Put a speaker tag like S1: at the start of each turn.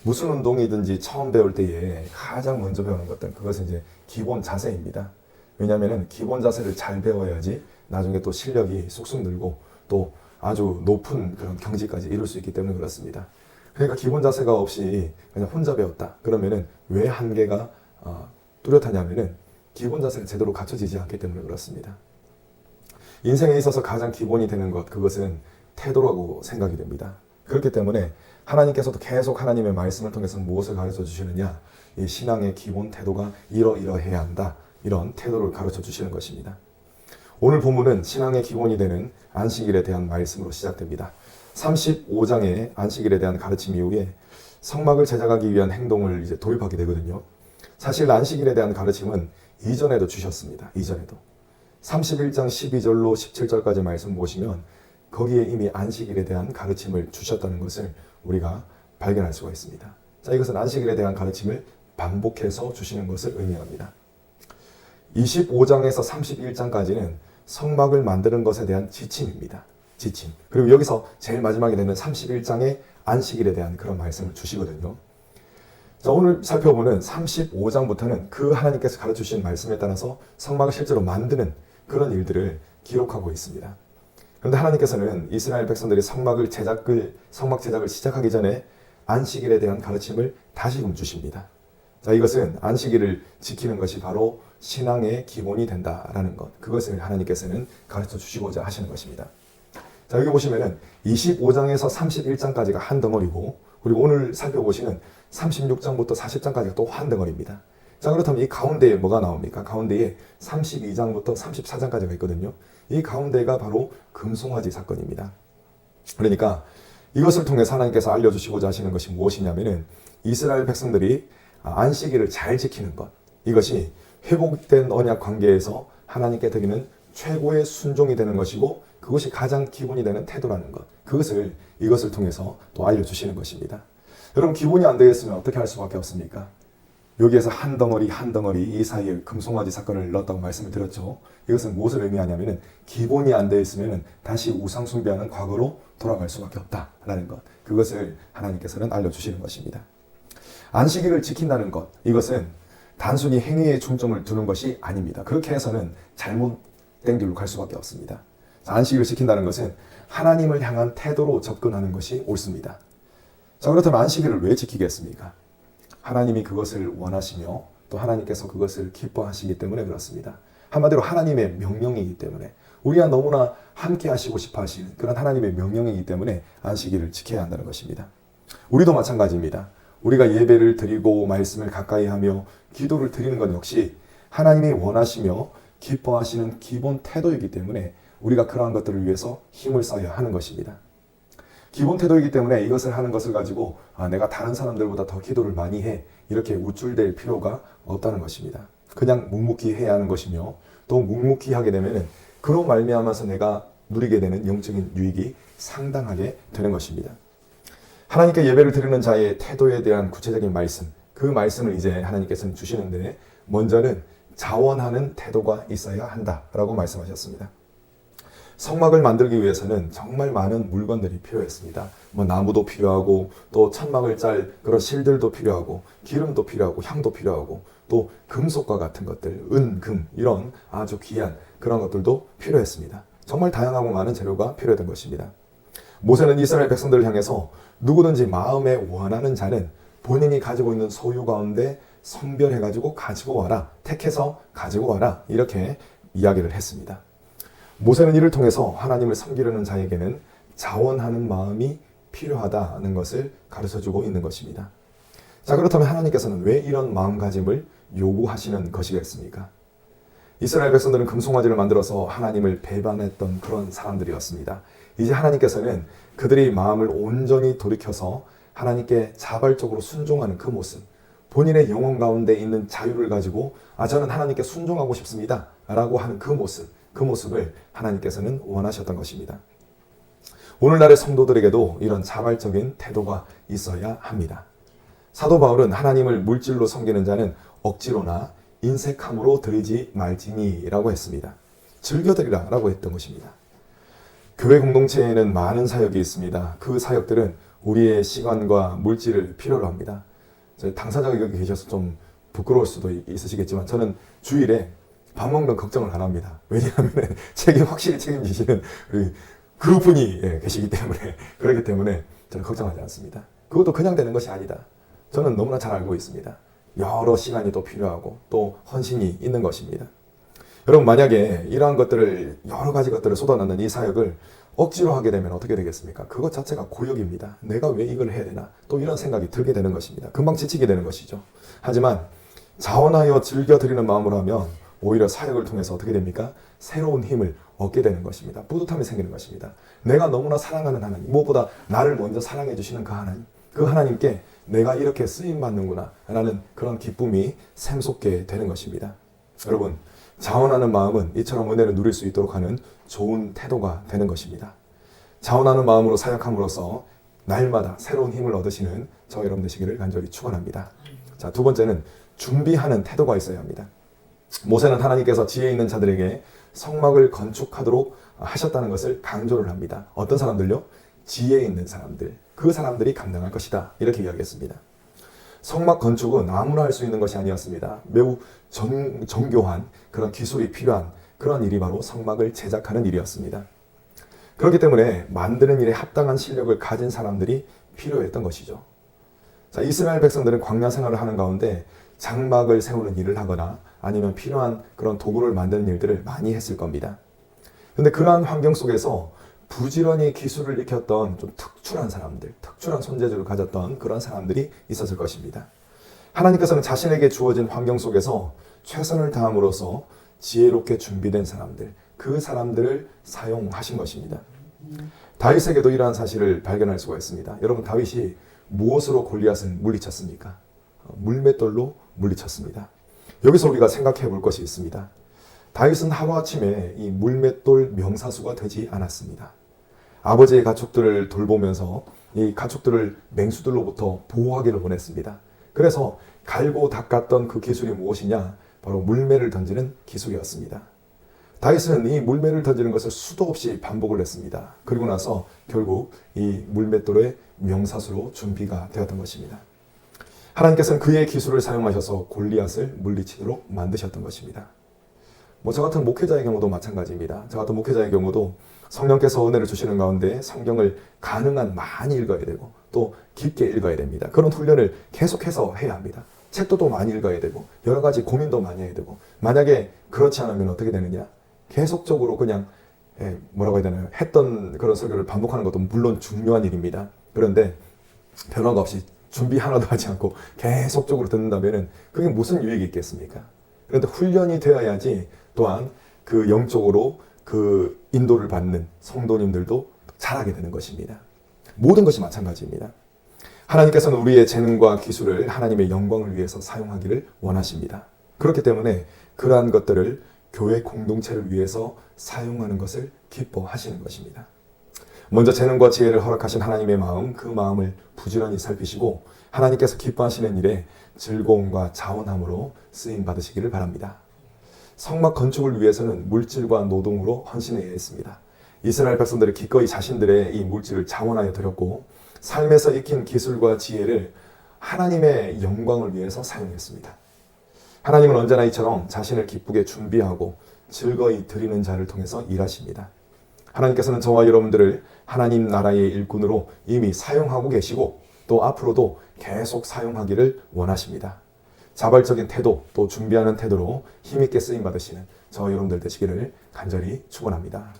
S1: 무슨 운동이든지 처음 배울 때에 가장 먼저 배우는 것들, 그것은 이제 기본 자세입니다. 왜냐하면 기본 자세를 잘 배워야지 나중에 또 실력이 쑥쑥 늘고 또 아주 높은 그런 경지까지 이룰 수 있기 때문에 그렇습니다. 그러니까 기본 자세가 없이 그냥 혼자 배웠다. 그러면은 왜 한계가 뚜렷하냐면은 기본 자세가 제대로 갖춰지지 않기 때문에 그렇습니다. 인생에 있어서 가장 기본이 되는 것, 그것은 태도라고 생각이 됩니다. 그렇기 때문에 하나님께서도 계속 하나님의 말씀을 통해서 무엇을 가르쳐 주시느냐, 이 신앙의 기본 태도가 이러이러해야 한다, 이런 태도를 가르쳐 주시는 것입니다. 오늘 본문은 신앙의 기본이 되는 안식일에 대한 말씀으로 시작됩니다. 35장의 안식일에 대한 가르침 이후에 성막을 제작하기 위한 행동을 이제 돌입하게 되거든요. 사실 안식일에 대한 가르침은 이전에도 주셨습니다. 이전에도 31장 12절로 17절까지 말씀 보시면 거기에 이미 안식일에 대한 가르침을 주셨다는 것을 우리가 발견할 수가 있습니다. 자, 이것은 안식일에 대한 가르침을 반복해서 주시는 것을 의미합니다. 25장에서 31장까지는 성막을 만드는 것에 대한 지침입니다. 지침. 그리고 여기서 제일 마지막에 되는 31장의 안식일에 대한 그런 말씀을 주시거든요. 자, 오늘 살펴보는 35장부터는 그 하나님께서 가르쳐주신 말씀에 따라서 성막을 실제로 만드는 그런 일들을 기록하고 있습니다. 그런데 하나님께서는 이스라엘 백성들이 성막 제작을 시작하기 전에 안식일에 대한 가르침을 다시금 주십니다. 자, 이것은 안식일을 지키는 것이 바로 신앙의 기본이 된다라는 것, 그것을 하나님께서는 가르쳐 주시고자 하시는 것입니다. 자, 여기 보시면은 25장에서 31장까지가 한 덩어리고, 그리고 오늘 살펴보시는 36장부터 40장까지가 또 한 덩어리입니다. 자, 그렇다면 이 가운데에 뭐가 나옵니까? 가운데에 32장부터 34장까지가 있거든요. 이 가운데가 바로 금송아지 사건입니다. 그러니까 이것을 통해서 하나님께서 알려주시고자 하시는 것이 무엇이냐면은 이스라엘 백성들이 안식일을 잘 지키는 것, 이것이 회복된 언약 관계에서 하나님께 드리는 최고의 순종이 되는 것이고, 그것이 가장 기본이 되는 태도라는 것, 이것을 통해서 또 알려주시는 것입니다. 여러분, 기본이 안 되어 있으면 어떻게 할 수밖에 없습니까? 여기에서 한 덩어리 이 사이에 금송아지 사건을 넣었다고 말씀을 드렸죠. 이것은 무엇을 의미하냐면은 기본이 안 되어 있으면 다시 우상 숭배하는 과거로 돌아갈 수밖에 없다라는 것, 그것을 하나님께서는 알려주시는 것입니다. 안식일을 지킨다는 것, 이것은 단순히 행위에 중점을 두는 것이 아닙니다. 그렇게 해서는 잘못된 길로 갈 수밖에 없습니다. 안식일을 지킨다는 것은 하나님을 향한 태도로 접근하는 것이 옳습니다. 자, 그렇다면 안식일을 왜 지키겠습니까? 하나님이 그것을 원하시며 또 하나님께서 그것을 기뻐하시기 때문에 그렇습니다. 한마디로 하나님의 명령이기 때문에, 우리가 너무나 함께 하시고 싶어 하시는 그런 하나님의 명령이기 때문에 안식일을 지켜야 한다는 것입니다. 우리도 마찬가지입니다. 우리가 예배를 드리고 말씀을 가까이 하며 기도를 드리는 것 역시 하나님이 원하시며 기뻐하시는 기본 태도이기 때문에 우리가 그러한 것들을 위해서 힘을 써야 하는 것입니다. 기본 태도이기 때문에 이것을 하는 것을 가지고 내가 다른 사람들보다 더 기도를 많이 해, 이렇게 우쭐댈 필요가 없다는 것입니다. 그냥 묵묵히 해야 하는 것이며, 또 묵묵히 하게 되면 그로 말미암아서 내가 누리게 되는 영적인 유익이 상당하게 되는 것입니다. 하나님께 예배를 드리는 자의 태도에 대한 구체적인 말씀, 그 말씀을 이제 하나님께서는 주시는데, 먼저는 자원하는 태도가 있어야 한다라고 말씀하셨습니다. 성막을 만들기 위해서는 정말 많은 물건들이 필요했습니다. 나무도 필요하고, 또 천막을 짤 그런 실들도 필요하고, 기름도 필요하고, 향도 필요하고, 또 금속과 같은 것들, 은, 금, 이런 아주 귀한 그런 것들도 필요했습니다. 정말 다양하고 많은 재료가 필요했던 것입니다. 모세는 이스라엘 백성들을 향해서 누구든지 마음에 원하는 자는 본인이 가지고 있는 소유 가운데 선별해가지고 가지고 와라, 택해서 가지고 와라, 이렇게 이야기를 했습니다. 모세는 이를 통해서 하나님을 섬기려는 자에게는 자원하는 마음이 필요하다는 것을 가르쳐주고 있는 것입니다. 자, 그렇다면 하나님께서는 왜 이런 마음가짐을 요구하시는 것이겠습니까? 이스라엘 백성들은 금송아지를 만들어서 하나님을 배반했던 그런 사람들이었습니다. 이제 하나님께서는 그들이 마음을 온전히 돌이켜서 하나님께 자발적으로 순종하는 그 모습, 본인의 영혼 가운데 있는 자유를 가지고 저는 하나님께 순종하고 싶습니다 라고 하는 그 모습을 하나님께서는 원하셨던 것입니다. 오늘날의 성도들에게도 이런 자발적인 태도가 있어야 합니다. 사도 바울은 하나님을 물질로 섬기는 자는 억지로나 인색함으로 드리지 말지니 라고 했습니다. 즐겨드리라 라고 했던 것입니다. 교회 공동체에는 많은 사역이 있습니다. 그 사역들은 우리의 시간과 물질을 필요로 합니다. 당사자가 여기 계셔서 좀 부끄러울 수도 있으시겠지만 저는 주일에 밥 먹는 걱정을 안 합니다. 왜냐하면 확실히 책임지시는 그분이 계시기 때문에, 그렇기 때문에 저는 걱정하지 않습니다. 그것도 그냥 되는 것이 아니다. 저는 너무나 잘 알고 있습니다. 여러 시간이 또 필요하고 또 헌신이 있는 것입니다. 여러분, 만약에 이러한 것들을, 여러 가지 것들을 쏟아넣는 이 사역을 억지로 하게 되면 어떻게 되겠습니까? 그것 자체가 고역입니다. 내가 왜 이걸 해야 되나? 또 이런 생각이 들게 되는 것입니다. 금방 지치게 되는 것이죠. 하지만 자원하여 즐겨 드리는 마음으로 하면 오히려 사역을 통해서 어떻게 됩니까? 새로운 힘을 얻게 되는 것입니다. 뿌듯함이 생기는 것입니다. 내가 너무나 사랑하는 하나님, 무엇보다 나를 먼저 사랑해 주시는 그 하나님, 그 하나님께 내가 이렇게 쓰임받는구나 라는 그런 기쁨이 샘솟게 되는 것입니다. 여러분, 자원하는 마음은 이처럼 은혜를 누릴 수 있도록 하는 좋은 태도가 되는 것입니다. 자원하는 마음으로 사역함으로써 날마다 새로운 힘을 얻으시는 저 여러분 되시기를 간절히 축원합니다. 자, 두 번째는 준비하는 태도가 있어야 합니다. 모세는 하나님께서 지혜 있는 자들에게 성막을 건축하도록 하셨다는 것을 강조를 합니다. 어떤 사람들요? 지혜 있는 사람들, 그 사람들이 감당할 것이다, 이렇게 이야기했습니다. 성막 건축은 아무나 할 수 있는 것이 아니었습니다. 매우 정교한 그런 기술이 필요한 그런 일이 바로 성막을 제작하는 일이었습니다. 그렇기 때문에 만드는 일에 합당한 실력을 가진 사람들이 필요했던 것이죠. 자, 이스라엘 백성들은 광야 생활을 하는 가운데 장막을 세우는 일을 하거나 아니면 필요한 그런 도구를 만드는 일들을 많이 했을 겁니다. 그런데 그러한 환경 속에서 부지런히 기술을 익혔던 좀 특출한 사람들, 특출한 손재주를 가졌던 그런 사람들이 있었을 것입니다. 하나님께서는 자신에게 주어진 환경 속에서 최선을 다함으로써 지혜롭게 준비된 사람들, 그 사람들을 사용하신 것입니다. 다윗에게도 이러한 사실을 발견할 수가 있습니다. 여러분, 다윗이 무엇으로 골리앗을 물리쳤습니까? 물맷돌로 물리쳤습니다. 여기서 우리가 생각해 볼 것이 있습니다. 다윗은 하루아침에 이 물맷돌 명사수가 되지 않았습니다. 아버지의 가축들을 돌보면서 이 가축들을 맹수들로부터 보호하기를 원했습니다. 그래서 갈고 닦았던 그 기술이 무엇이냐? 바로 물매를 던지는 기술이었습니다. 다윗은 이 물매를 던지는 것을 수도 없이 반복을 했습니다. 그리고 나서 결국 이 물맷돌의 명사수로 준비가 되었던 것입니다. 하나님께서는 그의 기술을 사용하셔서 골리앗을 물리치도록 만드셨던 것입니다. 저 같은 목회자의 경우도 마찬가지입니다. 저 같은 목회자의 경우도 성령께서 은혜를 주시는 가운데 성경을 가능한 많이 읽어야 되고 또 깊게 읽어야 됩니다. 그런 훈련을 계속해서 해야 합니다. 책도 또 많이 읽어야 되고 여러 가지 고민도 많이 해야 되고, 만약에 그렇지 않으면 어떻게 되느냐? 계속적으로 그냥 뭐라고 해야 되나요? 했던 그런 설교를 반복하는 것도 물론 중요한 일입니다. 그런데 변화가 없이 준비 하나도 하지 않고 계속적으로 듣는다면 그게 무슨 유익이 있겠습니까? 그런데 훈련이 되어야지 또한 그 영적으로 그 인도를 받는 성도님들도 잘하게 되는 것입니다. 모든 것이 마찬가지입니다. 하나님께서는 우리의 재능과 기술을 하나님의 영광을 위해서 사용하기를 원하십니다. 그렇기 때문에 그러한 것들을 교회 공동체를 위해서 사용하는 것을 기뻐하시는 것입니다. 먼저 재능과 지혜를 허락하신 하나님의 마음, 그 마음을 부지런히 살피시고 하나님께서 기뻐하시는 일에 즐거움과 자원함으로 쓰임 받으시기를 바랍니다. 성막 건축을 위해서는 물질과 노동으로 헌신해야 했습니다. 이스라엘 백성들이 기꺼이 자신들의 이 물질을 자원하여 드렸고 삶에서 익힌 기술과 지혜를 하나님의 영광을 위해서 사용했습니다. 하나님은 언제나 이처럼 자신을 기쁘게 준비하고 즐거이 드리는 자를 통해서 일하십니다. 하나님께서는 저와 여러분들을 하나님 나라의 일꾼으로 이미 사용하고 계시고 또 앞으로도 계속 사용하기를 원하십니다. 자발적인 태도, 또 준비하는 태도로 힘있게 쓰임받으시는 저 여러분들 되시기를 간절히 축원합니다.